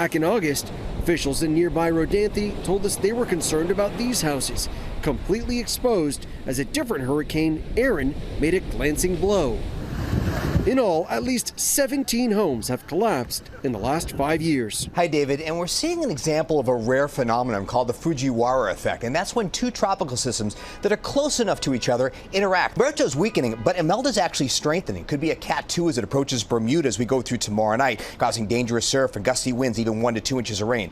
Back in August, officials in nearby Rodanthe told us they were concerned about these houses, completely exposed as a different hurricane, Erin, made a glancing blow. In all, at least 17 homes have collapsed in the last 5 years. Hi, David. And we're seeing an example of a rare phenomenon called the Fujiwara effect. And that's when two tropical systems that are close enough to each other interact. Bermuda's weakening, but Imelda's actually strengthening. Could be a Cat 2 as it approaches Bermuda as we go through tomorrow night, causing dangerous surf and gusty winds, even 1 to 2 inches of rain.